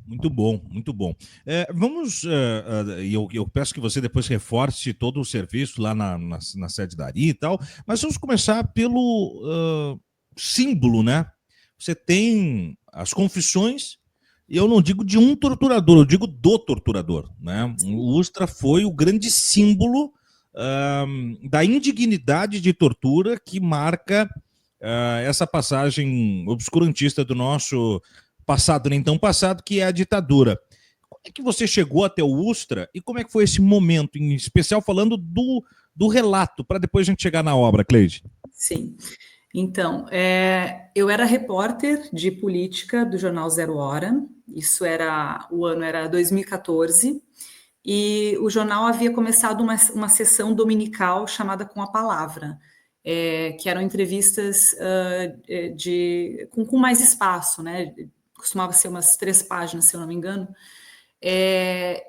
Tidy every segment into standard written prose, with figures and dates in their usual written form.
Muito bom, muito bom. Vamos, e eu peço que você depois reforce todo o serviço lá na sede da Ari e tal, mas vamos começar pelo símbolo, né? Você tem as confissões, e eu não digo de um torturador, eu digo do torturador, né? O Ustra foi o grande símbolo da indignidade de tortura que marca essa passagem obscurantista do nosso passado nem tão passado, que é a ditadura. Como é que você chegou até o Ustra e como é que foi esse momento, em especial falando do relato, para depois a gente chegar na obra, Cleide? Sim. Então, eu era repórter de política do jornal Zero Hora, o ano era 2014, e o jornal havia começado uma sessão dominical chamada Com a Palavra, que eram entrevistas com mais espaço, né? Costumava ser umas 3 páginas, se eu não me engano,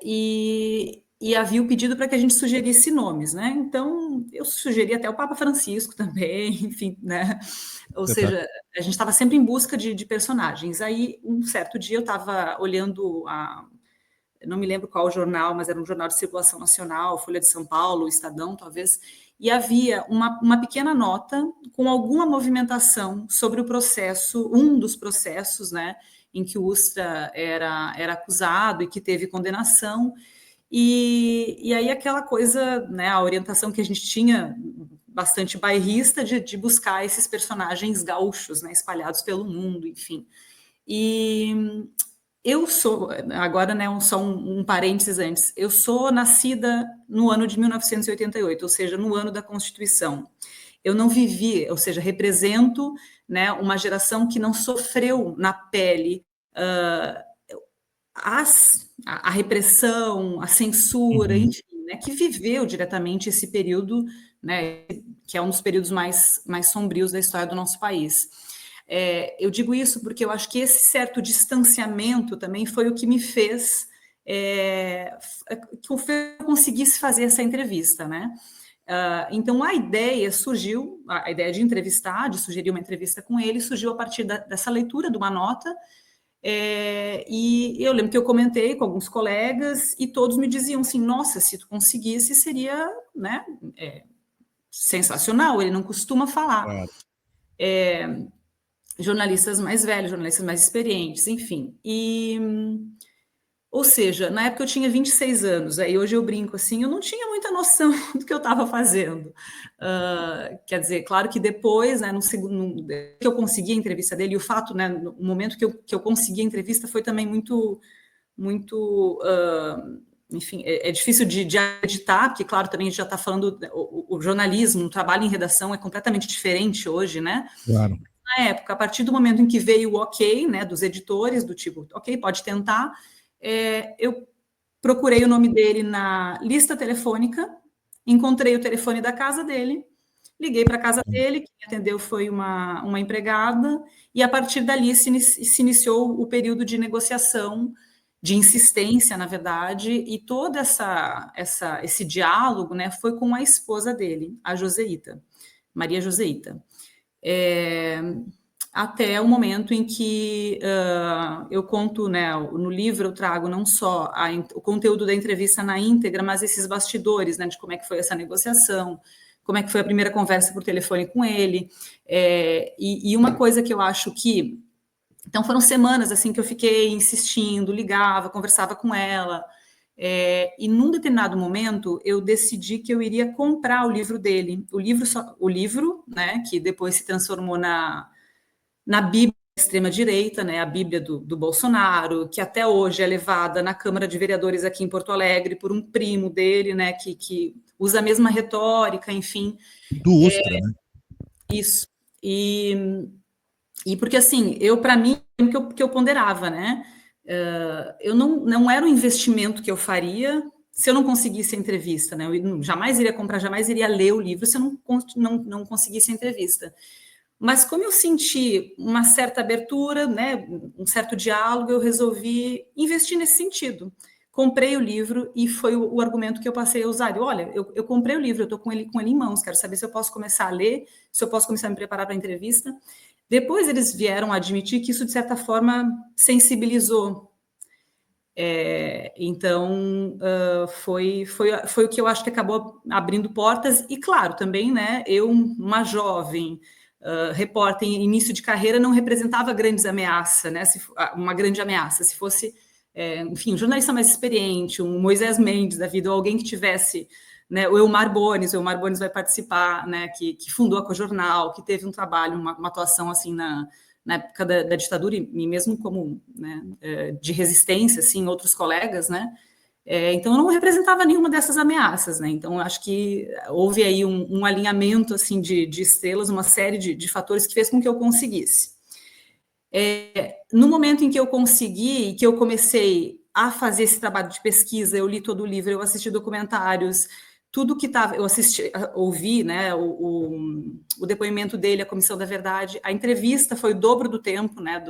e havia o pedido para que a gente sugerisse nomes, né? Então, eu sugeri até o Papa Francisco também, enfim, né? Ou seja, a gente estava sempre em busca de personagens. Aí, um certo dia, eu estava olhando não me lembro qual jornal, mas era um jornal de circulação nacional, Folha de São Paulo, Estadão, talvez, e havia uma pequena nota com alguma movimentação sobre o processo, um dos processos, né, em que o Ustra era acusado e que teve condenação, e aí aquela coisa, né, a orientação que a gente tinha, bastante bairrista, de buscar esses personagens gaúchos, né, espalhados pelo mundo, enfim. E eu sou, agora, né, só um parênteses antes, eu sou nascida no ano de 1988, ou seja, no ano da Constituição. Eu não vivi, ou seja, represento, né, uma geração que não sofreu na pele a repressão, a censura, enfim, né, que viveu diretamente esse período, né, que é um dos períodos mais sombrios da história do nosso país. Eu digo isso porque eu acho que esse certo distanciamento também foi o que me fez que eu conseguisse fazer essa entrevista, né? Então a ideia surgiu, a ideia de entrevistar, de sugerir uma entrevista com ele, surgiu a partir dessa leitura de uma nota. E eu lembro que eu comentei com alguns colegas e todos me diziam assim: nossa, se tu conseguisse seria, né, sensacional. Ele não costuma falar. Claro. Jornalistas mais velhos, jornalistas mais experientes, enfim. Ou seja, na época eu tinha 26 anos, aí hoje eu brinco assim, eu não tinha muita noção do que eu estava fazendo. Quer dizer, claro que depois, né, que eu consegui a entrevista dele, e o fato, né, no momento que eu consegui a entrevista foi também muito, enfim, é difícil de acreditar, porque, claro, também a gente já está falando, o jornalismo, o trabalho em redação é completamente diferente hoje, né? Claro. Na época, a partir do momento em que veio o ok, né, dos editores, do tipo, ok, pode tentar, eu procurei o nome dele na lista telefônica, encontrei o telefone da casa dele, liguei para a casa dele, quem atendeu foi uma empregada, e a partir dali se iniciou o período de negociação, de insistência, na verdade, e todo esse diálogo, né, foi com a esposa dele, a Joseita, Maria Joseita. Até o momento em que eu conto, né, no livro eu trago não só o conteúdo da entrevista na íntegra, mas esses bastidores, né, de como é que foi essa negociação, como é que foi a primeira conversa por telefone com ele, e uma coisa que eu acho que... Então foram semanas assim que eu fiquei insistindo, ligava, conversava com ela, e num determinado momento eu decidi que eu iria comprar o livro dele, o livro, né, que depois se transformou na Bíblia da extrema-direita, né, a Bíblia do Bolsonaro, que até hoje é levada na Câmara de Vereadores aqui em Porto Alegre por um primo dele, né, que usa a mesma retórica, enfim. Do Ustra, né? Isso. E porque, assim, para mim, que eu ponderava, né, eu não era um investimento que eu faria se eu não conseguisse a entrevista, né, eu jamais iria comprar, jamais iria ler o livro se eu não conseguisse a entrevista. Mas como eu senti uma certa abertura, né, um certo diálogo, eu resolvi investir nesse sentido. Comprei o livro e foi o argumento que eu passei a usar. Olha, eu comprei o livro, eu estou com ele em mãos, quero saber se eu posso começar a ler, se eu posso começar a me preparar para a entrevista. Depois eles vieram a admitir que isso, de certa forma, sensibilizou. Então, foi o que eu acho que acabou abrindo portas, e claro, também, né, eu, uma jovem repórter em início de carreira, não representava grandes ameaças, né, uma grande ameaça, se fosse, enfim, um jornalista mais experiente, um Moisés Mendes da vida, ou alguém que tivesse, né, o Elmar Bones vai participar, né, que fundou a Cojornal, que teve um trabalho, uma atuação assim na época da ditadura, e mesmo como, né, de resistência, assim, outros colegas, né, então eu não representava nenhuma dessas ameaças, né, então acho que houve aí um alinhamento, assim, de estrelas, uma série de fatores que fez com que eu conseguisse. No momento em que eu consegui, que eu comecei a fazer esse trabalho de pesquisa, eu li todo o livro, eu assisti documentários, tudo que estava, eu assisti, ouvi, né, o depoimento dele, a Comissão da Verdade, a entrevista foi o dobro do tempo, né,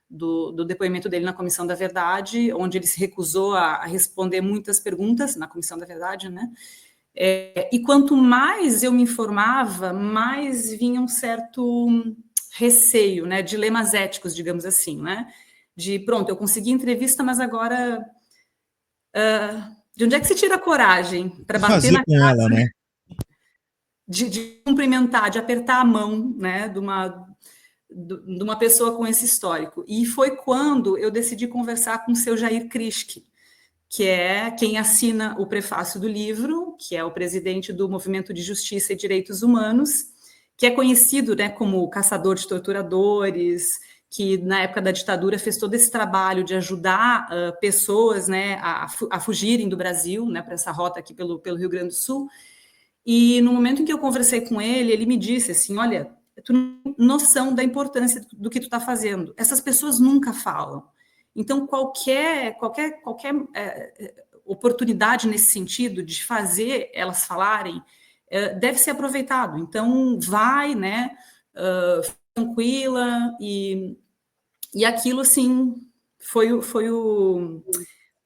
do depoimento dele na Comissão da Verdade, onde ele se recusou a responder muitas perguntas na Comissão da Verdade, né, e quanto mais eu me informava, mais vinha um certo receio, né, dilemas éticos, digamos assim, né, de pronto, eu consegui entrevista, mas agora de onde é que se tira a coragem para bater Fazer na com ela, né? de cumprimentar, de apertar a mão, né, de uma pessoa com esse histórico? E foi quando eu decidi conversar com o seu Jair Krischke, que é quem assina o prefácio do livro, que é o presidente do Movimento de Justiça e Direitos Humanos, que é conhecido, né, como caçador de torturadores, que na época da ditadura fez todo esse trabalho de ajudar pessoas, né, a fugirem do Brasil, né, para essa rota aqui pelo Rio Grande do Sul. E no momento em que eu conversei com ele, ele me disse assim, olha, tu não tem noção da importância do que tu está fazendo. Essas pessoas nunca falam. Então, qualquer oportunidade nesse sentido de fazer elas falarem deve ser aproveitado. Então, vai, né, tranquila, e aquilo, assim, foi o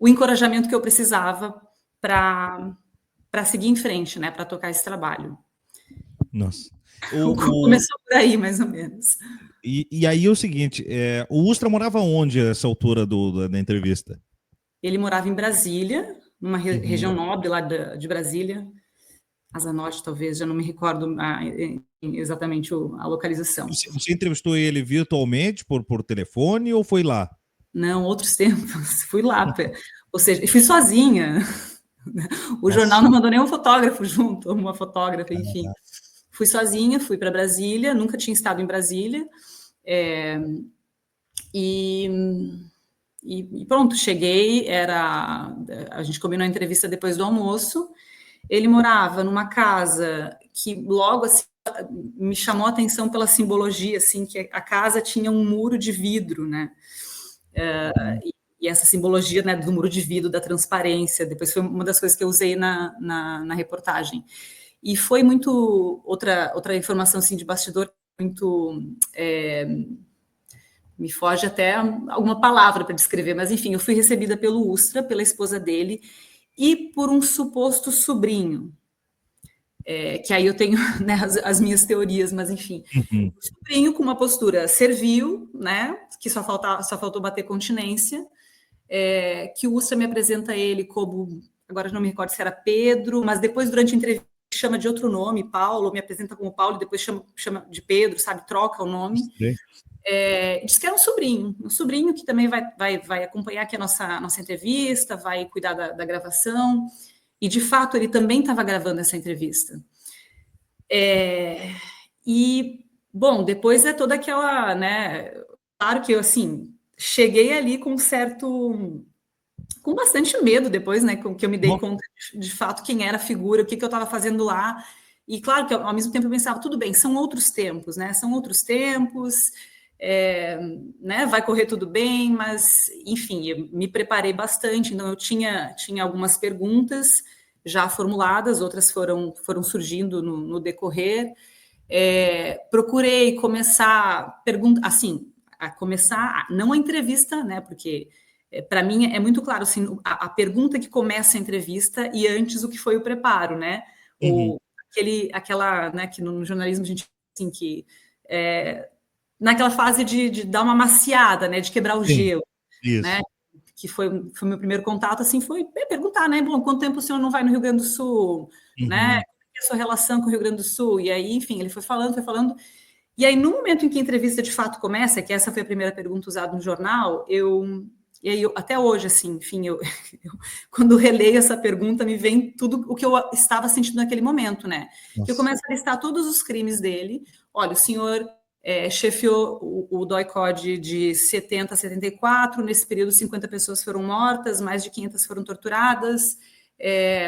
encorajamento que eu precisava para seguir em frente, né, para tocar esse trabalho. Nossa. Começou por aí, mais ou menos. E aí é o seguinte, o Ustra morava onde a essa altura da entrevista? Ele morava em Brasília, numa região nobre lá de Brasília, Asa Norte, talvez, já não me recordo exatamente a localização. Você entrevistou ele virtualmente, por telefone, ou foi lá? Não, outros tempos. Fui lá, ou seja, fui sozinha. O Nossa. jornal não mandou nenhum fotógrafo junto, uma fotógrafa, enfim. Fui sozinha, fui para Brasília, nunca tinha estado em Brasília, e pronto, cheguei, a gente combinou a entrevista depois do almoço. Ele morava numa casa que logo assim me chamou a atenção pela simbologia, assim, que a casa tinha um muro de vidro, né? E essa simbologia, né, do muro de vidro, da transparência, depois foi uma das coisas que eu usei na reportagem. E foi muito outra informação assim de bastidor, muito me foge até alguma palavra para descrever, mas enfim, eu fui recebida pelo Ustra, pela esposa dele, e por um suposto sobrinho, que aí eu tenho, né, as minhas teorias, mas enfim, um sobrinho com uma postura servil, né, que só faltou bater continência, que o Ustra me apresenta ele como, agora não me recordo se era Pedro, mas depois durante a entrevista chama de outro nome, Paulo, me apresenta como Paulo, depois chama de Pedro, sabe, troca o nome. Diz que é um sobrinho que também vai acompanhar aqui a nossa entrevista, vai cuidar da gravação, e de fato ele também estava gravando essa entrevista. E, bom, depois é toda aquela, né, claro que eu, assim, cheguei ali com bastante medo depois, né, que eu me dei conta de fato quem era a figura, o que eu estava fazendo lá, e claro que ao mesmo tempo eu pensava, tudo bem, são outros tempos, né, né, vai correr tudo bem, mas, enfim, eu me preparei bastante, então eu tinha algumas perguntas já formuladas, outras foram surgindo no decorrer, procurei começar a começar, não a entrevista, né, porque para mim é muito claro, assim, a pergunta que começa a entrevista e antes o que foi o preparo, né, aquela, né, que no jornalismo a gente, assim, que naquela fase de dar uma maciada, né, de quebrar o gelo, Isso. né? que foi o meu primeiro contato, assim, foi perguntar, né, bom, quanto tempo o senhor não vai no Rio Grande do Sul, né, como é a sua relação com o Rio Grande do Sul, e aí, enfim, ele foi falando, e aí, no momento em que a entrevista de fato começa, que essa foi a primeira pergunta usada no jornal, e aí, até hoje, assim, enfim, quando releio essa pergunta, me vem tudo o que eu estava sentindo naquele momento, né? Nossa. Que eu começo a listar todos os crimes dele. Olha, o senhor chefiou o DOI-CODE de 70 a 74, nesse período 50 pessoas foram mortas, mais de 500 foram torturadas,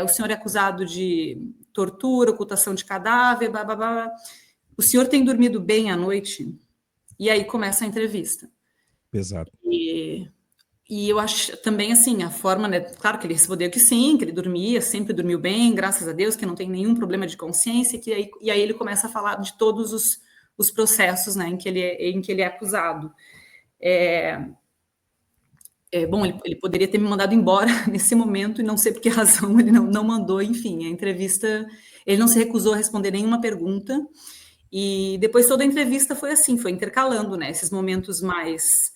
o senhor é acusado de tortura, ocultação de cadáver, blá, blá, blá. O senhor tem dormido bem à noite? E aí começa a entrevista. Pesado. E eu acho também, assim, a forma, né? Claro que ele respondeu que sim, que ele dormia, sempre dormiu bem, graças a Deus, que não tem nenhum problema de consciência, e aí ele começa a falar de todos os processos, né, em que ele é acusado. Bom, ele poderia ter me mandado embora nesse momento, e não sei por que razão ele não mandou, enfim, a entrevista, ele não se recusou a responder nenhuma pergunta, e depois toda a entrevista foi assim, foi intercalando, né, esses momentos mais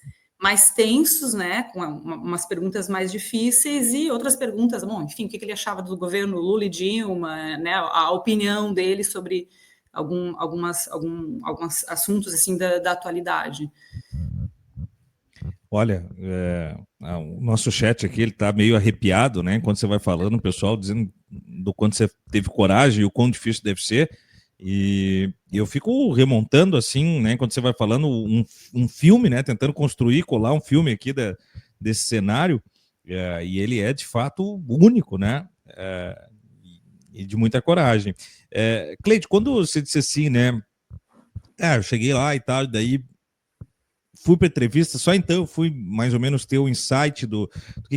tensos, né, com umas perguntas mais difíceis e outras perguntas, bom, enfim, o que ele achava do governo Lula e Dilma, né, a opinião dele sobre alguns assuntos, assim, da atualidade. Olha, o nosso chat aqui, ele tá meio arrepiado, né, quando você vai falando, o pessoal dizendo do quanto você teve coragem e o quão difícil deve ser. E eu fico remontando assim, né, quando você vai falando um filme, né, tentando construir, colar um filme aqui desse cenário, e ele é de fato único, né, e de muita coragem. Cleide, quando você disse assim, né, eu cheguei lá e tal, daí fui para entrevista, só então eu fui mais ou menos ter o insight do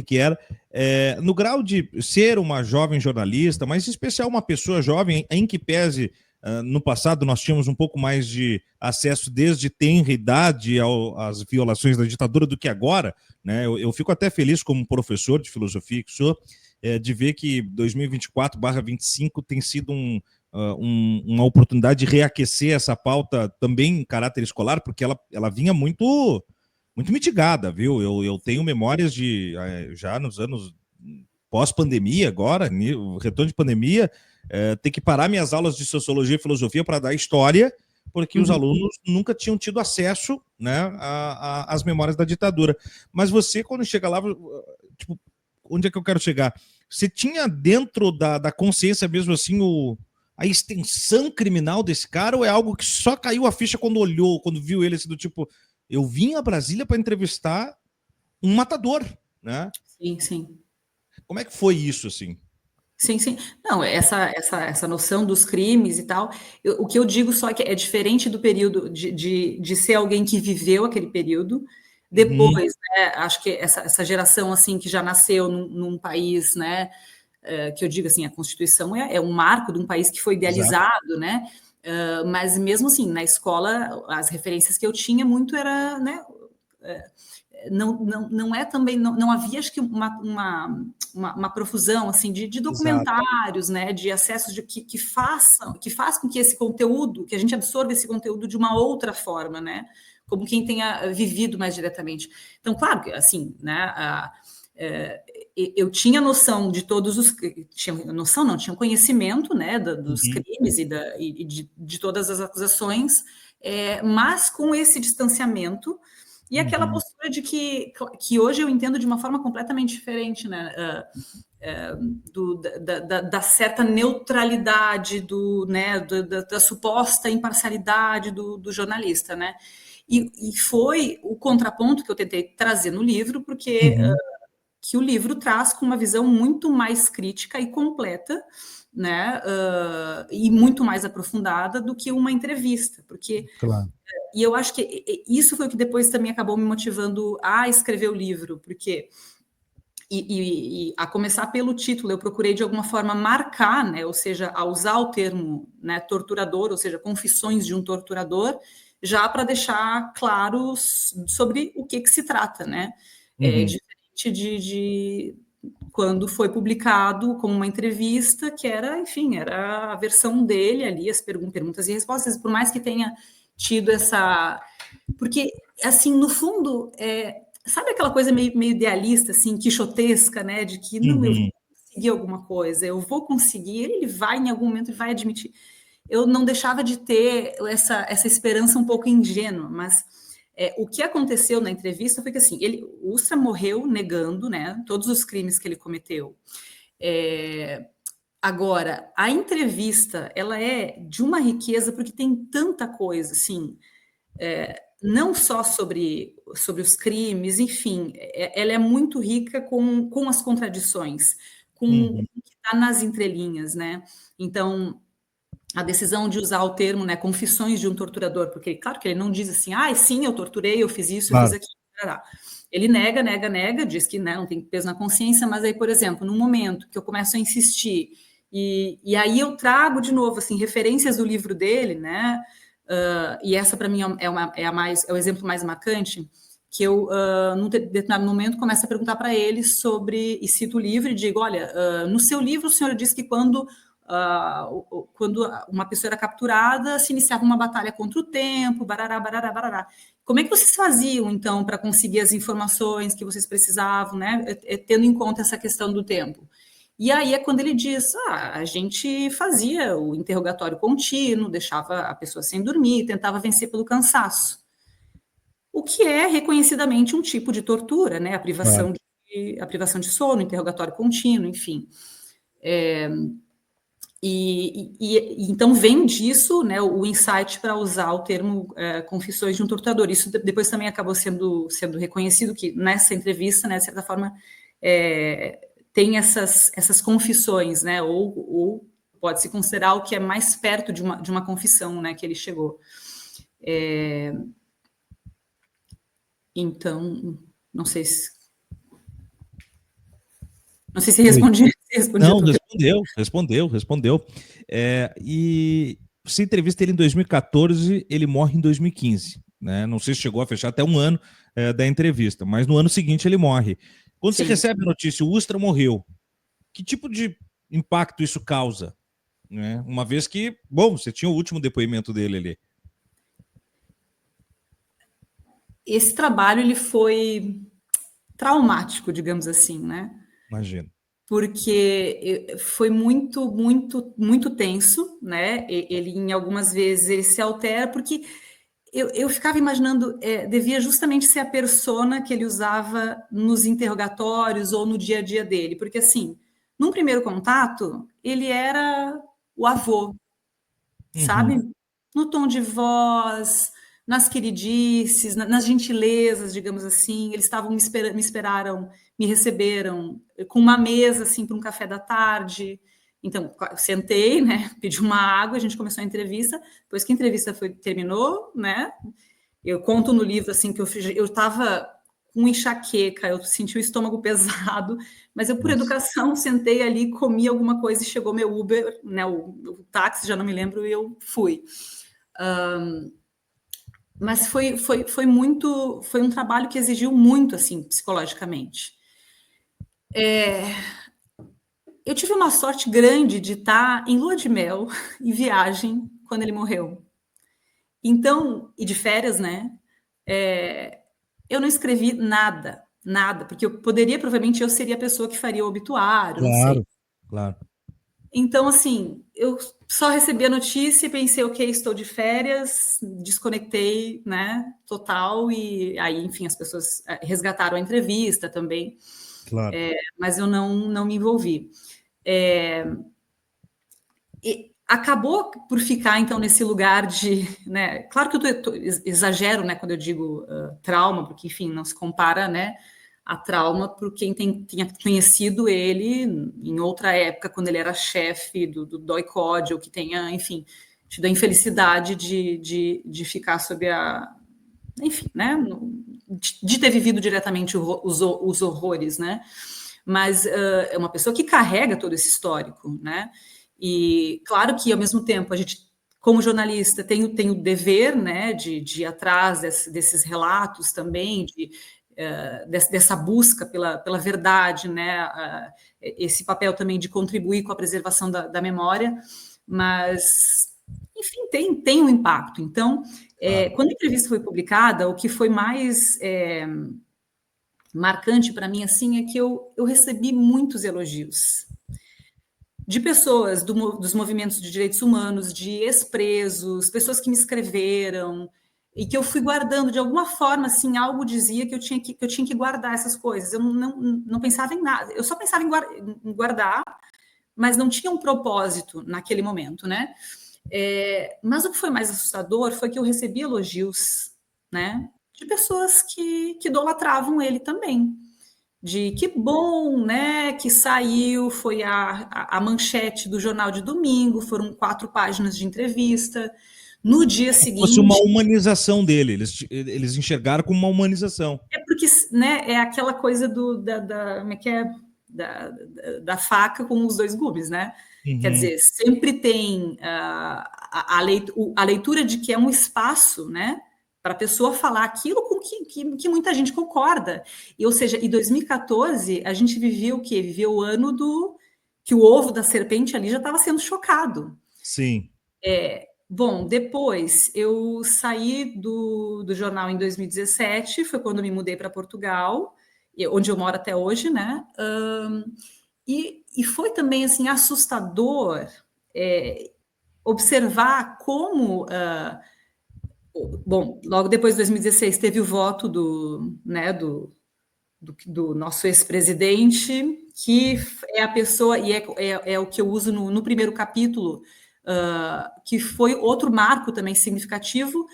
que era, no grau de ser uma jovem jornalista, mas em especial uma pessoa jovem, em que pese no passado nós tínhamos um pouco mais de acesso desde tenra idade às violações da ditadura do que agora, né? Eu fico até feliz como professor de filosofia que sou, de ver que 2024/25 tem sido uma oportunidade de reaquecer essa pauta também em caráter escolar, porque ela vinha muito mitigada, viu? Eu tenho memórias de já nos anos pós-pandemia agora, retorno de pandemia, ter que parar minhas aulas de sociologia e filosofia para dar história, porque os alunos nunca tinham tido acesso, né, às memórias da ditadura. Mas você, quando chega lá, tipo, onde é que eu quero chegar? Você tinha dentro da consciência mesmo assim a extensão criminal desse cara, ou é algo que só caiu a ficha quando viu ele assim, do tipo, eu vim a Brasília para entrevistar um matador, né? Sim, sim. Como é que foi isso, assim? Sim, sim. Não, essa noção dos crimes e tal, o que eu digo só é que é diferente do período de ser alguém que viveu aquele período, depois, né, acho que essa geração, assim, que já nasceu num país, né, que eu digo assim, a Constituição é um marco de um país que foi idealizado, né, mas mesmo assim, na escola, as referências que eu tinha muito era, né, não é também, não havia, acho que uma profusão assim de documentários, né, de acessos que faz com que esse conteúdo, que a gente absorva esse conteúdo de uma outra forma, né, como quem tenha vivido mais diretamente. Então, claro que assim, né, eu tinha noção de todos os, tinha conhecimento, né, dos crimes e de todas as acusações, mas com esse distanciamento e aquela postura de que hoje eu entendo de uma forma completamente diferente, né? Da certa neutralidade, né? Da suposta imparcialidade do jornalista, né? E foi o contraponto que eu tentei trazer no livro, porque que o livro traz com uma visão muito mais crítica e completa, né? E muito mais aprofundada do que uma entrevista, porque claro. E eu acho que isso foi o que depois também acabou me motivando a escrever o livro, porque e a começar pelo título, eu procurei de alguma forma marcar, né, ou seja, a usar o termo, né, torturador, ou seja, confissões de um torturador, já para deixar claro sobre o que se trata, né? Diferente de quando foi publicado como uma entrevista, que era, enfim, era a versão dele ali, as perguntas e respostas, por mais que tenha tido essa... Porque, assim, no fundo, sabe aquela coisa meio idealista, assim, quixotesca, né? De que, não, eu vou Uhum. conseguir alguma coisa, eu vou conseguir, ele vai, em algum momento, ele vai admitir. Eu não deixava de ter essa esperança um pouco ingênua, mas o que aconteceu na entrevista foi que, assim, o Ustra morreu negando, né, todos os crimes que ele cometeu. Agora, a entrevista, ela é de uma riqueza, porque tem tanta coisa, assim, não só sobre os crimes, enfim, ela é muito rica com as contradições, com Uhum. o que está nas entrelinhas, né? Então, a decisão de usar o termo, né, confissões de um torturador, porque, claro que ele não diz assim, sim, eu torturei, eu fiz isso, eu fiz Claro. aquilo. Ele nega, diz que, né, não tem peso na consciência, mas aí, por exemplo, no momento que eu começo a insistir, e aí eu trago de novo, assim, referências do livro dele, né, e essa para mim é o exemplo mais marcante, que eu, num determinado momento, começo a perguntar para ele sobre, e cito o livro e digo, olha, no seu livro o senhor diz que quando uma pessoa era capturada, se iniciava uma batalha contra o tempo, barará, barará, barará. Como é que vocês faziam, então, para conseguir as informações que vocês precisavam, né, tendo em conta essa questão do tempo? E aí é quando ele diz, a gente fazia o interrogatório contínuo, deixava a pessoa sem dormir, tentava vencer pelo cansaço. O que é reconhecidamente um tipo de tortura, né, a Claro. privação de sono, interrogatório contínuo, enfim. Então vem disso, né, o insight para usar o termo confissões de um torturador. Isso depois também acabou sendo reconhecido, que nessa entrevista, né, de certa forma, tem essas confissões, né, ou pode-se considerar o que é mais perto de uma confissão, né, que ele chegou. Então, não sei se respondi Não, a tua respondeu. E você entrevista ele em 2014, ele morre em 2015. Né? Não sei se chegou a fechar até um ano da entrevista, mas no ano seguinte ele morre. Quando você Sim. recebe a notícia, o Ustra morreu, que tipo de impacto isso causa? Né? Uma vez que, bom, você tinha o último depoimento dele ali. Esse trabalho ele foi traumático, digamos assim, né? Imagino. Porque foi muito, muito, muito tenso, né? Ele, em algumas vezes, ele se altera, porque eu ficava imaginando, devia justamente ser a persona que ele usava nos interrogatórios ou no dia a dia dele, porque, assim, num primeiro contato, ele era o avô, Uhum. sabe? No tom de voz, nas queridices, nas gentilezas, digamos assim. Eles estavam me esperaram, me receberam com uma mesa assim para um café da tarde. Então, sentei, né? Pedi uma água, a gente começou a entrevista. Depois que a entrevista terminou, né? Eu conto no livro assim que eu estava com enxaqueca, eu senti o estômago pesado, mas eu, por Nossa. educação, sentei ali, comi alguma coisa e chegou meu Uber, né, o táxi, já não me lembro, e eu fui. Mas foi um trabalho que exigiu muito, assim, psicologicamente. Eu tive uma sorte grande de estar em lua de mel, em viagem, quando ele morreu. Então, e de férias, né? Eu não escrevi nada, nada, porque provavelmente eu seria a pessoa que faria o obituário, não sei. Claro, claro. Então, assim, eu só recebi a notícia e pensei, ok, estou de férias, desconectei, né, total, e aí, enfim, as pessoas resgataram a entrevista também, Claro. mas eu não me envolvi. E acabou por ficar, então, nesse lugar de, né, claro que eu exagero, né, quando eu digo trauma, porque, enfim, não se compara, né, a trauma por quem tinha conhecido ele em outra época, quando ele era chefe do DOI-CODE, ou que tenha, enfim, tido a infelicidade de ficar sob enfim, né, de ter vivido diretamente os horrores, né, mas é uma pessoa que carrega todo esse histórico, né, e claro que, ao mesmo tempo, a gente, como jornalista, tem o dever, né, de ir atrás desses relatos também, dessa busca pela verdade, né, esse papel também de contribuir com a preservação da memória, mas, enfim, tem um impacto. Então, Claro. quando a entrevista foi publicada, o que foi mais marcante para mim assim é que eu recebi muitos elogios de pessoas dos movimentos de direitos humanos, de ex-presos, pessoas que me escreveram e que eu fui guardando de alguma forma, assim, algo dizia que eu tinha que guardar essas coisas. Eu não pensava em nada, eu só pensava em guardar, mas não tinha um propósito naquele momento, né? Mas o que foi mais assustador foi que eu recebi elogios, né, de pessoas que idolatravam ele também, de que bom, né, que saiu, foi a manchete do jornal de domingo, foram 4 páginas de entrevista. No dia Fosse uma seguinte, humanização dele, eles enxergaram como uma humanização. porque, né, é aquela coisa como é que é? Da faca com os dois gumes, né? Quer Uhum. dizer, sempre tem a leitura de que é um espaço, né, para a pessoa falar aquilo com que muita gente concorda. E, ou seja, em 2014, a gente vivia o quê? Vivia o ano que o ovo da serpente ali já estava sendo chocado. Sim. Bom, depois eu saí do jornal em 2017, foi quando me mudei para Portugal, onde eu moro até hoje, né? E foi também assim assustador observar como, bom, logo depois de 2016 teve o voto do nosso ex-presidente, que é a pessoa, e é o que eu uso no primeiro capítulo, que foi outro marco também significativo,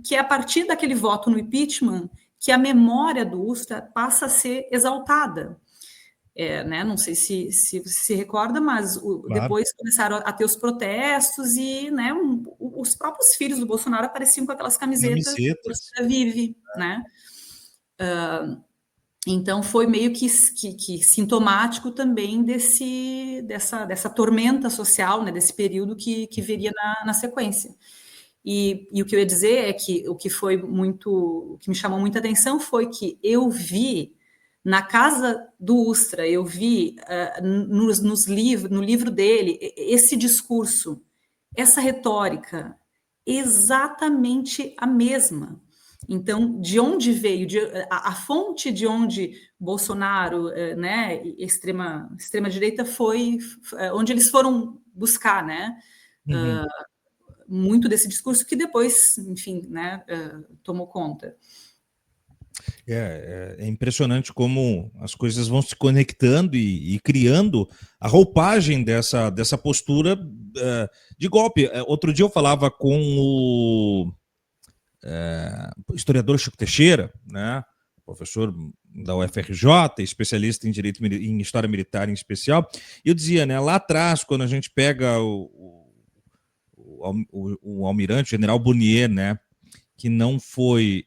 que é a partir daquele voto no impeachment que a memória do Ustra passa a ser exaltada. Né? Não sei se você se recorda, mas Claro. depois começaram a ter os protestos e, né, os próprios filhos do Bolsonaro apareciam com aquelas camisetas Camisetas. Ustra vive, né? Então foi meio que sintomático também dessa tormenta social, né, desse período que viria na sequência. E o que eu ia dizer é que o que me chamou muita atenção foi que eu vi na casa do Ustra, eu vi no livro dele esse discurso, essa retórica exatamente a mesma. Então, de onde veio a fonte de onde Bolsonaro, né, extrema direita foi, onde eles foram buscar, né, Uhum. muito desse discurso que depois, enfim, né, tomou conta. É impressionante como as coisas vão se conectando e criando a roupagem dessa postura de golpe. Outro dia eu falava com o historiador Chico Teixeira, né, professor da UFRJ, especialista em direito em história militar em especial, e eu dizia, né, lá atrás, quando a gente pega o almirante, o general Bonnier, né, que não foi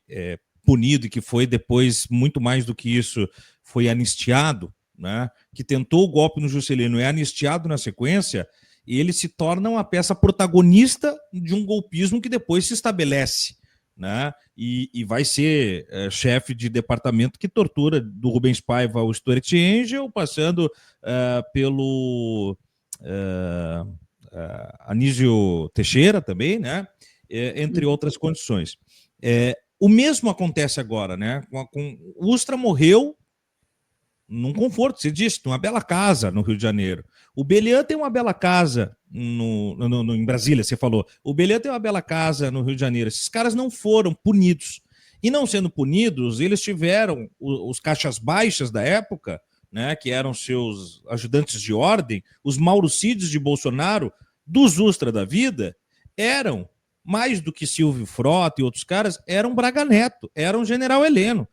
punido e que foi depois, muito mais do que isso, foi anistiado, né, que tentou o golpe no Juscelino, é anistiado na sequência, e ele se torna uma peça protagonista de um golpismo que depois se estabelece, né, e vai ser chefe de departamento que tortura do Rubens Paiva ao Stuart Angel, passando pelo Anísio Teixeira também, né, entre outras condições. O mesmo acontece agora, né? O Ustra morreu num conforto, você disse, numa bela casa no Rio de Janeiro. O Belian tem uma bela casa em Brasília, você falou. O Belian tem uma bela casa no Rio de Janeiro. Esses caras não foram punidos. E não sendo punidos, eles tiveram os caixas baixas da época, né, que eram seus ajudantes de ordem, os mauricídios de Bolsonaro, dos Ustra da vida, eram mais do que Silvio Frota e outros caras, eram Braga Neto, eram General Heleno.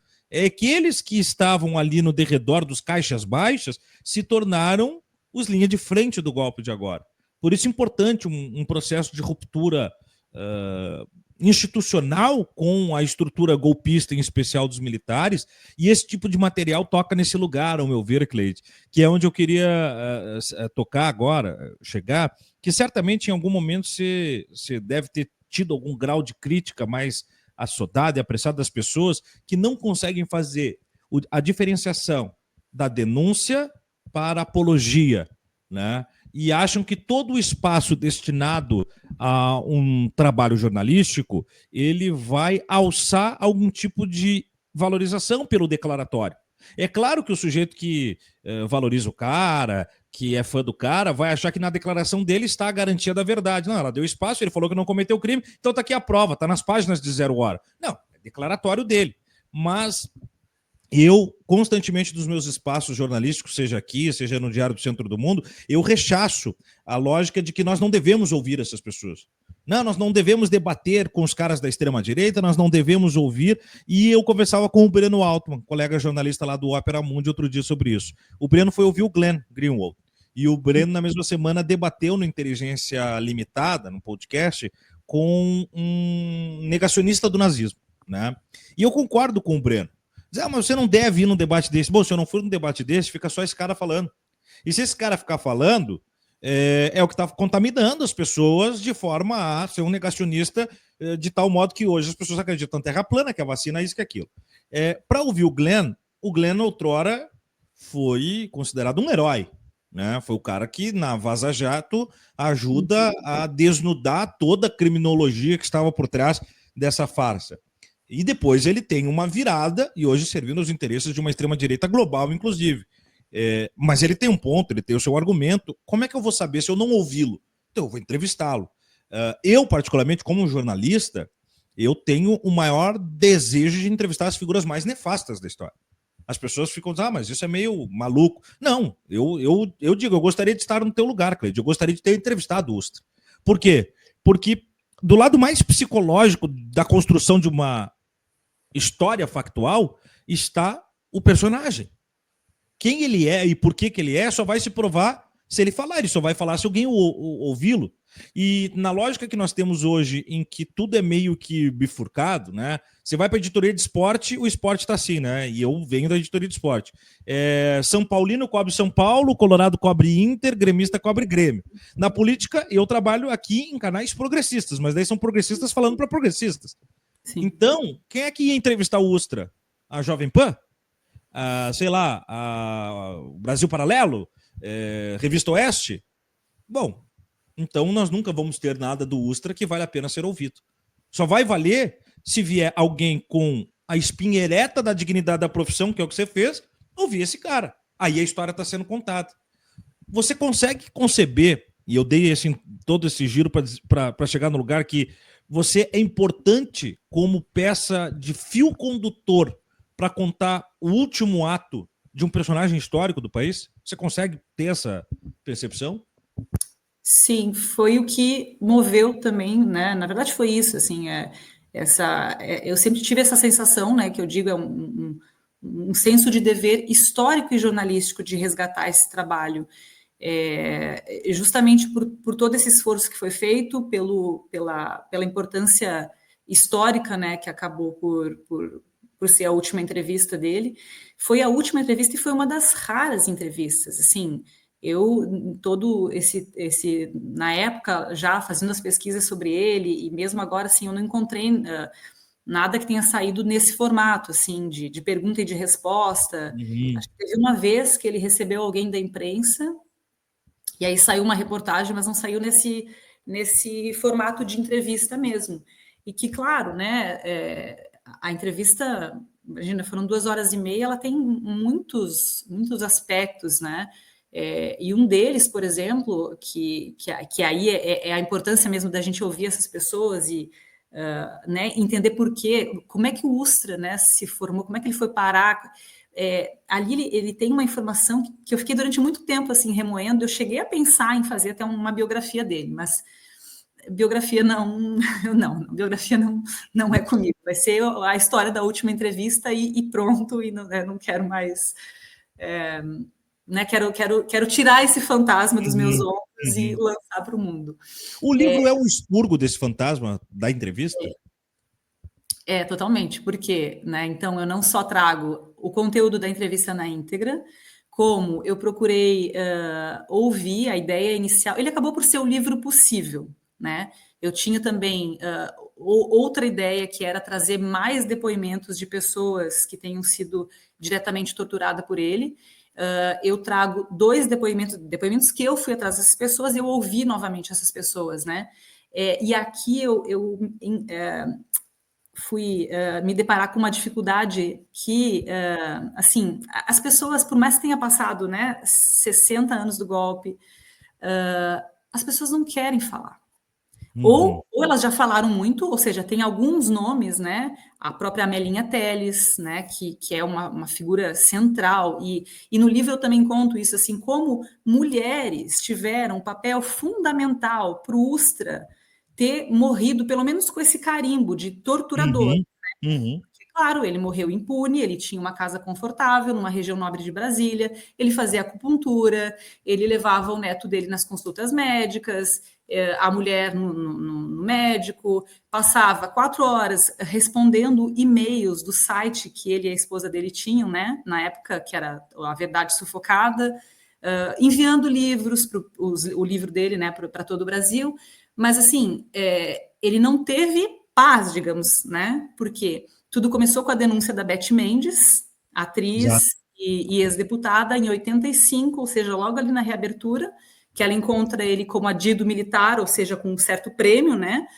Aqueles que estavam ali no derredor dos caixas baixas se tornaram os linha de frente do golpe de agora. Por isso é importante um processo de ruptura institucional com a estrutura golpista, em especial dos militares, e esse tipo de material toca nesse lugar, ao meu ver, Cleide, que é onde eu queria tocar agora, chegar, que certamente em algum momento você deve ter tido algum grau de crítica mais assodada e apressada das pessoas que não conseguem fazer a diferenciação da denúncia para a apologia, né? E acham que todo o espaço destinado a um trabalho jornalístico, ele vai alçar algum tipo de valorização pelo declaratório. É claro que o sujeito que valoriza o cara, que é fã do cara, vai achar que na declaração dele está a garantia da verdade. Não, ela deu espaço, ele falou que não cometeu crime, então tá aqui a prova, tá nas páginas de 0 Hora. Não, é declaratório dele. Mas eu, constantemente, dos meus espaços jornalísticos, seja aqui, seja no Diário do Centro do Mundo, eu rechaço a lógica de que nós não devemos ouvir essas pessoas. Não, nós não devemos debater com os caras da extrema-direita, nós não devemos ouvir. E eu conversava com o Breno Altman, colega jornalista lá do Opera Mundi, outro dia sobre isso. O Breno foi ouvir o Glenn Greenwald. E o Breno, na mesma semana, debateu no Inteligência Limitada, no podcast, com um negacionista do nazismo. Né? E eu concordo com o Breno. Mas você não deve ir num debate desse. Bom, se eu não for num debate desse, fica só esse cara falando. E se esse cara ficar falando, é o que está contaminando as pessoas de forma a ser um negacionista de tal modo que hoje as pessoas acreditam na terra plana, que a vacina é isso, que é aquilo. Para ouvir o Glenn outrora foi considerado um herói. Né? Foi o cara que, na Vaza Jato, ajuda a desnudar toda a criminologia que estava por trás dessa farsa. E depois ele tem uma virada, e hoje servindo aos interesses de uma extrema-direita global, inclusive. Mas ele tem um ponto, ele tem o seu argumento. Como é que eu vou saber se eu não ouvi-lo? Então eu vou entrevistá-lo. Eu, particularmente, como jornalista, eu tenho o maior desejo de entrevistar as figuras mais nefastas da história. As pessoas ficam dizendo, mas isso é meio maluco. Não, eu digo, eu gostaria de estar no teu lugar, Cleide. Eu gostaria de ter entrevistado o Ustra. Por quê? Porque do lado mais psicológico da construção de uma história factual está o personagem. Quem ele é e por que ele é só vai se provar se ele falar. Ele só vai falar se alguém ouvi-lo. E na lógica que nós temos hoje, em que tudo é meio que bifurcado, né? Você vai para a editoria de esporte, o esporte está assim, né? E eu venho da editoria de esporte. São Paulino cobre São Paulo, Colorado cobre Inter, gremista cobre Grêmio. Na política, eu trabalho aqui em canais progressistas, mas daí são progressistas falando para progressistas. Sim. Então, quem é que ia entrevistar o Ustra? A Jovem Pan? Sei lá, o Brasil Paralelo? Revista Oeste? Bom, então nós nunca vamos ter nada do Ustra que vale a pena ser ouvido. Só vai valer se vier alguém com a espinha ereta da dignidade da profissão, que é o que você fez, ouvir esse cara. Aí a história está sendo contada. Você consegue conceber, e eu dei todo esse giro para chegar no lugar que você é importante como peça de fio condutor para contar o último ato de um personagem histórico do país? Você consegue ter essa percepção? Sim, foi o que moveu também, né? Na verdade foi isso, assim, eu sempre tive essa sensação, né, que eu digo um senso de dever histórico e jornalístico de resgatar esse trabalho, justamente por todo esse esforço que foi feito, pela importância histórica, né, que acabou por ser a última entrevista dele. Foi a última entrevista e foi uma das raras entrevistas, assim. Eu, na época, já fazendo as pesquisas sobre ele, e mesmo agora, assim, eu não encontrei nada que tenha saído nesse formato, assim, de pergunta e de resposta. Uhum. Acho que teve uma vez que ele recebeu alguém da imprensa, e aí saiu uma reportagem, mas não saiu nesse formato de entrevista mesmo. E que, claro, né, a entrevista, imagina, foram 2h30, ela tem muitos aspectos, né? E um deles, por exemplo, que aí é a importância mesmo da gente ouvir essas pessoas e né, entender por quê, como é que o Ustra, né, se formou, como é que ele foi parar. Ali ele tem uma informação que eu fiquei durante muito tempo assim remoendo. Eu cheguei a pensar em fazer até uma biografia dele, mas biografia biografia não é comigo. Vai ser a história da última entrevista e pronto, e não quero mais... Né, quero tirar esse fantasma dos meus ombros e lançar para o mundo. O livro é um expurgo desse fantasma da entrevista? Totalmente, porque, né, então eu não só trago o conteúdo da entrevista na íntegra, como eu procurei ouvir a ideia inicial. Ele acabou por ser o livro possível, né? Eu tinha também outra ideia, que era trazer mais depoimentos de pessoas que tenham sido diretamente torturadas por ele. Eu trago 2 depoimentos que eu fui atrás dessas pessoas e eu ouvi novamente essas pessoas, né? E aqui eu me deparar com uma dificuldade que, assim, as pessoas, por mais que tenha passado, né, 60 anos do golpe, as pessoas não querem falar. Uhum. Ou elas já falaram muito, ou seja, tem alguns nomes, né? A própria Amelinha Telles, né? Que é uma figura central, e no livro eu também conto isso, assim, como mulheres tiveram um papel fundamental para o Ustra ter morrido, pelo menos com esse carimbo de torturador. Uhum. Uhum. Claro, ele morreu impune, ele tinha uma casa confortável numa região nobre de Brasília, ele fazia acupuntura, ele levava o neto dele nas consultas médicas, a mulher no médico, passava 4 horas respondendo e-mails do site que ele e a esposa dele tinham, né, na época, que era A Verdade Sufocada, enviando livros, o livro dele, né, para todo o Brasil, mas assim, ele não teve paz, digamos, né, porque tudo começou com a denúncia da Beth Mendes, Exato. atriz e ex-deputada, em 85, ou seja, logo ali na reabertura, que ela encontra ele como adido militar, ou seja, com um certo prêmio, né,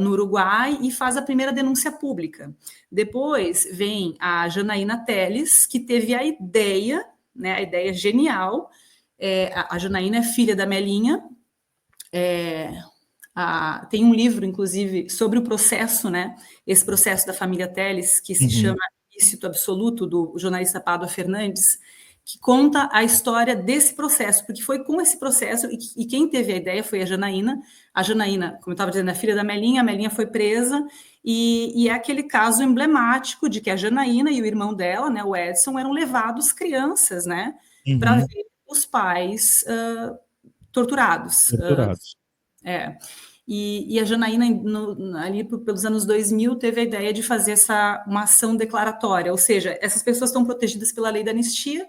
no Uruguai, e faz a primeira denúncia pública. Depois vem a Janaína Telles, que teve a ideia, né, a ideia genial. A Janaína é filha da Melinha, tem um livro, inclusive, sobre o processo, né? Esse processo da família Telles, que se Uhum. chama Ilícito Absoluto, do jornalista Pádua Fernandes, que conta a história desse processo, porque foi com esse processo, e quem teve a ideia foi a Janaína. A Janaína, como eu estava dizendo, é filha da Melinha, a Melinha foi presa, e é aquele caso emblemático de que a Janaína e o irmão dela, né, o Edson, eram levados crianças, né, para Uhum. ver os pais torturados. Torturados. É. E a Janaína, ali pelos anos 2000, teve a ideia de fazer uma ação declaratória, ou seja, essas pessoas estão protegidas pela lei da anistia,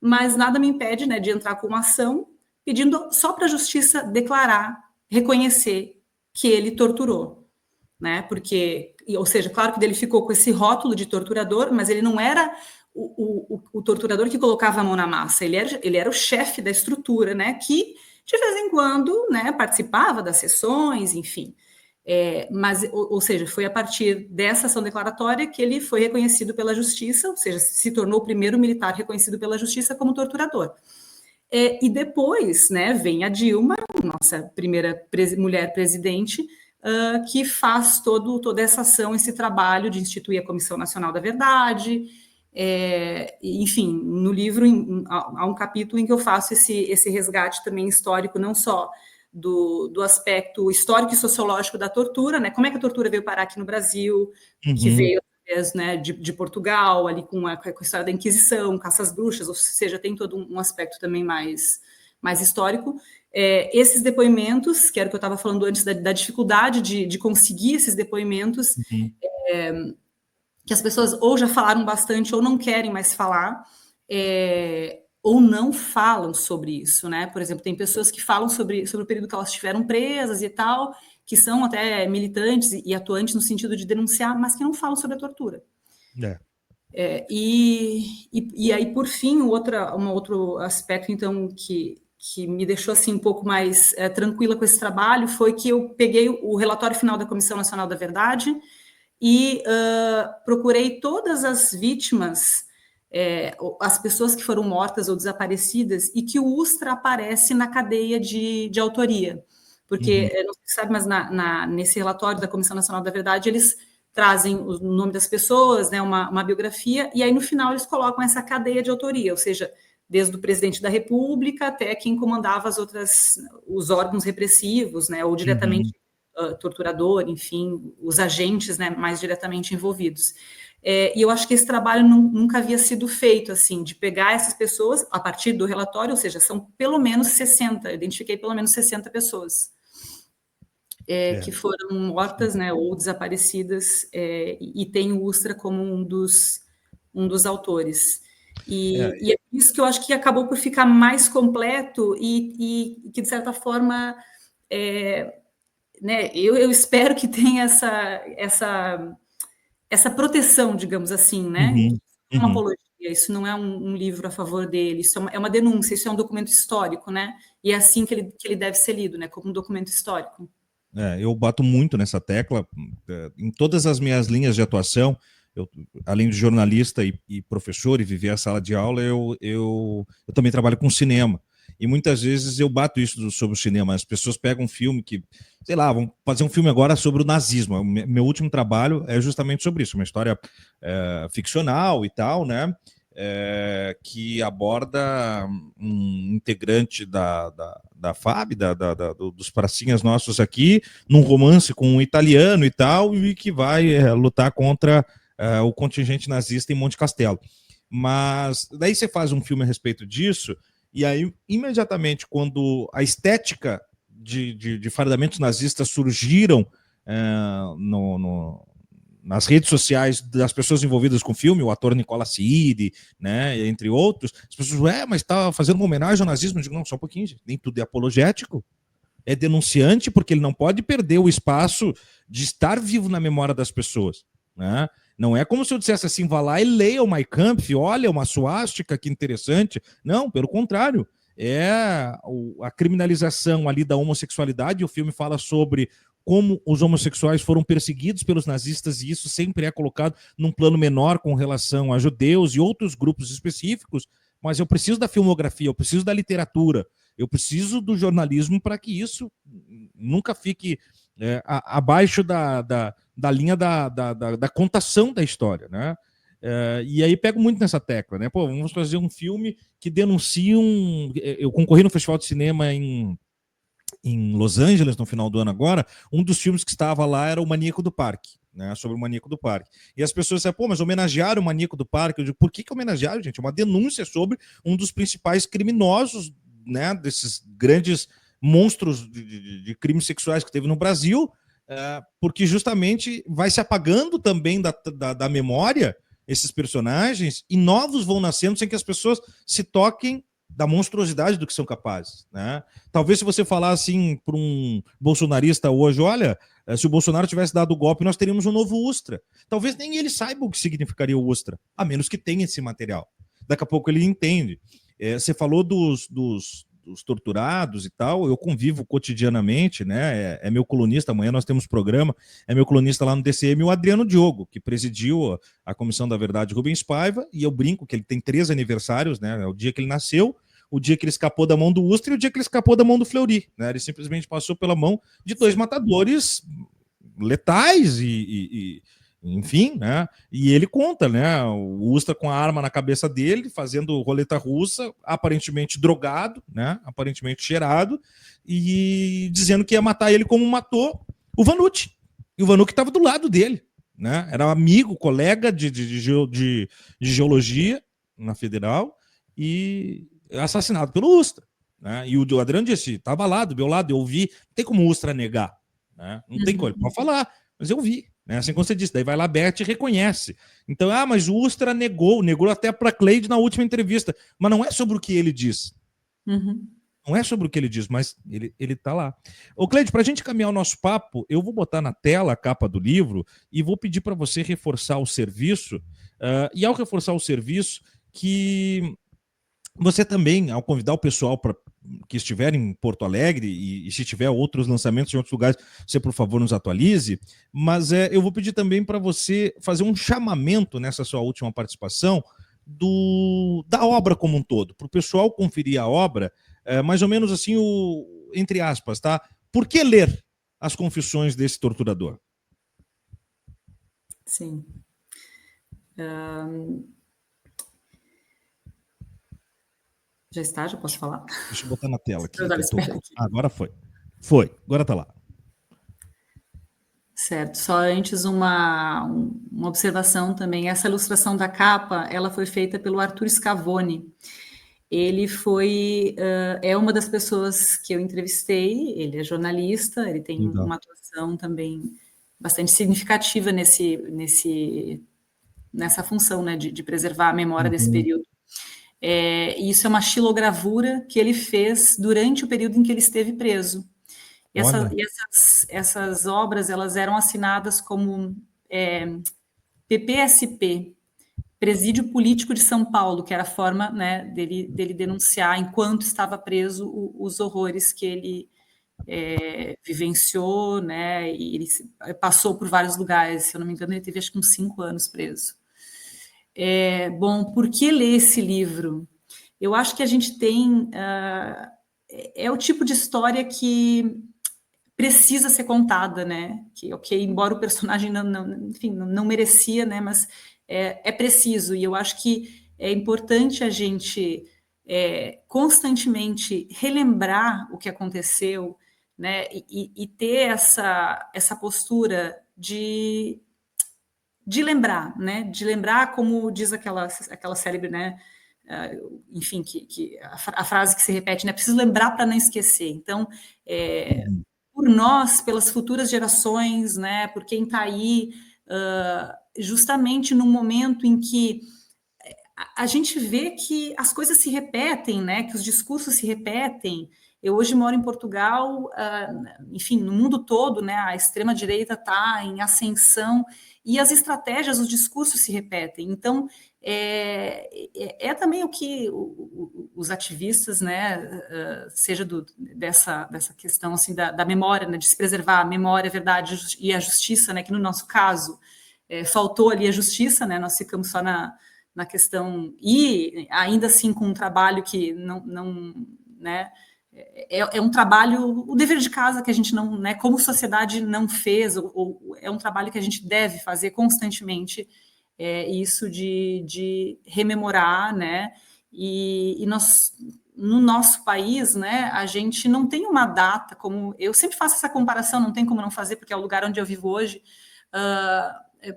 mas nada me impede, né, de entrar com uma ação pedindo só para a justiça declarar, reconhecer que ele torturou, né? Porque, ou seja, claro que ele ficou com esse rótulo de torturador, mas ele não era o torturador que colocava a mão na massa, ele era o chefe da estrutura, né? Que de vez em quando, né, participava das sessões, enfim. Mas, ou seja, foi a partir dessa ação declaratória que ele foi reconhecido pela justiça, ou seja, se tornou o primeiro militar reconhecido pela justiça como torturador. E depois, né, vem a Dilma, nossa primeira mulher presidente, que faz toda essa ação, esse trabalho de instituir a Comissão Nacional da Verdade. Enfim, no livro há um capítulo em que eu faço esse resgate também histórico, não só do aspecto histórico e sociológico da tortura, né? Como é que a tortura veio parar aqui no Brasil, que Uhum. veio através, né, de Portugal, ali com a história da Inquisição, caça às bruxas, ou seja, tem todo um aspecto também mais histórico. Esses depoimentos, que era o que eu estava falando antes, da dificuldade de conseguir esses depoimentos, Uhum. que as pessoas ou já falaram bastante ou não querem mais falar, ou não falam sobre isso, né? Por exemplo, tem pessoas que falam sobre o período que elas estiveram presas e tal, que são até militantes e atuantes no sentido de denunciar, mas que não falam sobre a tortura. E aí, por fim, um outro aspecto, então, que me deixou assim um pouco mais tranquila com esse trabalho foi que eu peguei o relatório final da Comissão Nacional da Verdade e procurei todas as vítimas, as pessoas que foram mortas ou desaparecidas, e que o Ustra aparece na cadeia de autoria. Porque, Uhum. não sei se sabe, mas nesse relatório da Comissão Nacional da Verdade, eles trazem o nome das pessoas, né, uma biografia, e aí no final eles colocam essa cadeia de autoria, ou seja, desde o presidente da República até quem comandava os órgãos repressivos, né, ou diretamente Uhum. torturador, enfim, os agentes, né, mais diretamente envolvidos. E eu acho que esse trabalho nunca havia sido feito, assim, de pegar essas pessoas a partir do relatório, ou seja, são pelo menos 60, eu identifiquei pelo menos 60 pessoas que foram mortas, né, ou desaparecidas, e tem o Ustra como um dos autores. E é isso que eu acho que acabou por ficar mais completo e que, de certa forma, né, eu espero que tenha essa proteção, digamos assim, né? Uhum. Isso não é uma Uhum. apologia, isso não é um livro a favor dele, isso é uma denúncia, isso é um documento histórico, né? E é assim que ele deve ser lido, né? Como um documento histórico. Eu bato muito nessa tecla. Em todas as minhas linhas de atuação, eu, além de jornalista e professor e viver a sala de aula, eu também trabalho com cinema. E muitas vezes eu bato isso sobre o cinema. As pessoas pegam um filme que, sei lá, vamos fazer um filme agora sobre o nazismo. Meu último trabalho é justamente sobre isso, uma história ficcional e tal, né? Que aborda um integrante da FAB, dos pracinhas nossos aqui, num romance com um italiano e tal, e que vai lutar contra o contingente nazista em Monte Castelo. Mas daí você faz um filme a respeito disso, e aí, imediatamente, quando a estética de fardamentos nazistas surgiram nas redes sociais das pessoas envolvidas com o filme, o ator Nicola Cidi, né, entre outros, as pessoas, mas está fazendo uma homenagem ao nazismo. Eu digo, não, só um pouquinho, gente. Nem tudo é apologético. É denunciante, porque ele não pode perder o espaço de estar vivo na memória das pessoas, né? Não é como se eu dissesse assim, vá lá e leia o Mein Kampf, olha, uma suástica, que interessante. Não, pelo contrário. É a criminalização ali da homossexualidade. O filme fala sobre como os homossexuais foram perseguidos pelos nazistas, e isso sempre é colocado num plano menor com relação a judeus e outros grupos específicos, mas eu preciso da filmografia, eu preciso da literatura, eu preciso do jornalismo para que isso nunca fique abaixo da linha da contação da história, né? E aí pego muito nessa tecla, né? Pô, vamos fazer um filme que denuncia um... Eu concorri no Festival de Cinema em Los Angeles no final do ano agora. Um dos filmes que estava lá era o Maníaco do Parque, né, sobre o Maníaco do Parque. E as pessoas disseram, pô, mas homenagearam o Maníaco do Parque. Eu digo, por que homenagearam, gente? É uma denúncia sobre um dos principais criminosos, né, desses grandes monstros de crimes sexuais que teve no Brasil, porque justamente vai se apagando também da memória esses personagens, e novos vão nascendo sem que as pessoas se toquem da monstruosidade do que são capazes, né? Talvez se você falar assim para um bolsonarista hoje, olha, se o Bolsonaro tivesse dado o golpe, nós teríamos um novo Ustra. Talvez nem ele saiba o que significaria o Ustra, a menos que tenha esse material. Daqui a pouco ele entende. Você falou dos torturados e tal, eu convivo cotidianamente, né? É meu colunista, amanhã nós temos programa, é meu colunista lá no DCM, o Adriano Diogo, que presidiu a Comissão da Verdade Rubens Paiva, e eu brinco que ele tem 3 aniversários, né? É o dia que ele nasceu, o dia que ele escapou da mão do Ustra e o dia que ele escapou da mão do Fleury, né? Ele simplesmente passou pela mão de 2 matadores letais enfim, né? E ele conta, né? O Ustra com a arma na cabeça dele, fazendo roleta russa, aparentemente drogado, né? Aparentemente cheirado, e dizendo que ia matar ele como matou o Vanucci. E o Vanucci estava do lado dele, né? Era amigo, colega de geologia na Federal e assassinado pelo Ustra. Né? E o Adriano disse, estava lá do meu lado, eu vi, não tem como o Ustra negar, né? Não tem como, ele pode falar, mas eu vi. Né? Assim como você disse, daí vai lá, Bert e reconhece. Então, mas o Ustra negou até para Cleide na última entrevista, mas não é sobre o que ele diz. Não é sobre o que ele diz, mas ele tá lá. Ô, Cleide, para a gente caminhar o nosso papo, eu vou botar na tela a capa do livro e vou pedir para você reforçar o serviço, e ao reforçar o serviço, que você também, ao convidar o pessoal que estiver em Porto Alegre, e se tiver outros lançamentos em outros lugares, você, por favor, nos atualize. Mas eu vou pedir também para você fazer um chamamento nessa sua última participação da obra como um todo, para o pessoal conferir a obra, mais ou menos assim, entre aspas, tá? Por que ler As Confissões desse Torturador? Sim. Já está? Já posso falar? Deixa eu botar na tela aqui. Aqui. Agora foi. Foi, agora está lá. Certo. Só antes uma observação também. Essa ilustração da capa, ela foi feita pelo Arthur Scavone. Ele é uma das pessoas que eu entrevistei, ele é jornalista, ele tem uma atuação também bastante significativa nessa função, né, de preservar a memória desse período. Isso é uma xilogravura que ele fez durante o período em que ele esteve preso. Essas obras, elas eram assinadas como PPSP, Presídio Político de São Paulo, que era a forma, né, dele denunciar, enquanto estava preso, os horrores que vivenciou, né, e ele passou por vários lugares, se eu não me engano, ele teve acho que uns 5 anos preso. Bom, por que ler esse livro? Eu acho que a gente tem... é o tipo de história que precisa ser contada, né? Que, ok, embora o personagem enfim, não merecia, né? Mas é preciso, e eu acho que é importante a gente constantemente relembrar o que aconteceu, né? E ter essa postura de lembrar, né? De lembrar, como diz aquela célebre, né? Enfim, a frase que se repete, né? Preciso lembrar para não esquecer. Então, por nós, pelas futuras gerações, né? Por quem está aí, justamente no momento em que a gente vê que as coisas se repetem, né? Que os discursos se repetem. Eu hoje moro em Portugal, enfim, no mundo todo, né? A extrema direita está em ascensão e as estratégias, os discursos se repetem. Então, também o que os ativistas, né? Seja dessa questão assim da memória, né? De se preservar a memória, a verdade e a justiça, né? Que no nosso caso faltou ali a justiça, né? Nós ficamos só na questão, e ainda assim com um trabalho que não né, um trabalho, o dever de casa que a gente não, né, como sociedade não fez, ou é um trabalho que a gente deve fazer constantemente, isso de rememorar, né, e nós, no nosso país, né, a gente não tem uma data, como eu sempre faço essa comparação, não tem como não fazer, porque é o lugar onde eu vivo hoje.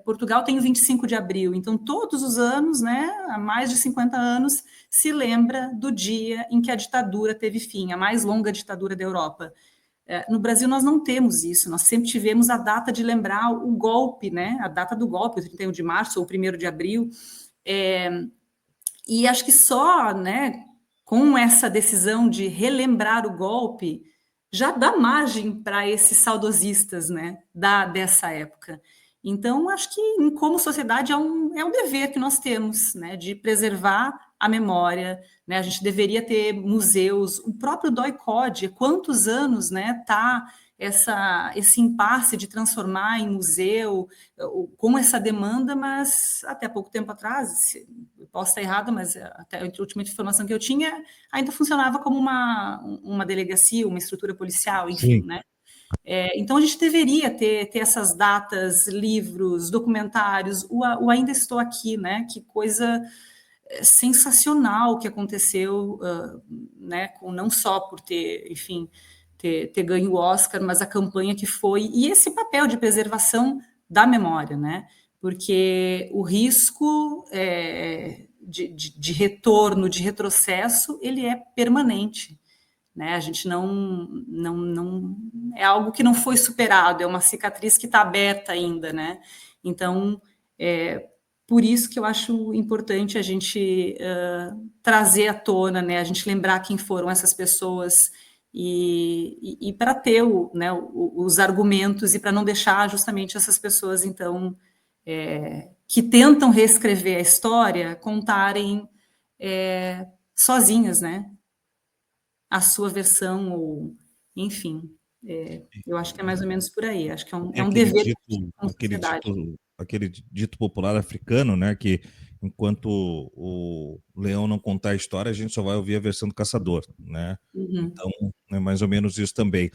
Portugal tem o 25 de abril, então todos os anos, né, há mais de 50 anos, se lembra do dia em que a ditadura teve fim, a mais longa ditadura da Europa. No Brasil nós não temos isso, nós sempre tivemos a data de lembrar o golpe, né, a data do golpe, o 31 de março ou o 1º de abril, e acho que só, né, com essa decisão de relembrar o golpe, já dá margem para esses saudosistas, né, dessa época. Então, acho que, como sociedade, é um dever que nós temos, né, de preservar a memória, né, a gente deveria ter museus, o próprio DOI-CODE, quantos anos, né, esse impasse de transformar em museu, com essa demanda, mas até pouco tempo atrás, eu posso estar errada, mas até a última informação que eu tinha, ainda funcionava como uma delegacia, uma estrutura policial, enfim, Sim. né? Então, a gente deveria ter essas datas, livros, documentários, o Ainda Estou Aqui, né? Que coisa sensacional que aconteceu, né? Não só por ter, enfim, ter ganho o Oscar, mas a campanha que foi, e esse papel de preservação da memória, né? Porque o risco de retorno, de retrocesso, ele é permanente. Né? A gente não é algo que não foi superado, é uma cicatriz que está aberta ainda, né? Então, por isso que eu acho importante a gente trazer à tona, né? A gente lembrar quem foram essas pessoas e para ter os argumentos e para não deixar justamente essas pessoas, então, que tentam reescrever a história, contarem sozinhas, né? A sua versão, ou enfim, eu acho que é mais ou menos por aí, acho que é um dever como sociedade. Aquele dito popular africano, né, que enquanto o leão não contar a história, a gente só vai ouvir a versão do caçador, né? Uhum. Então, é mais ou menos isso também.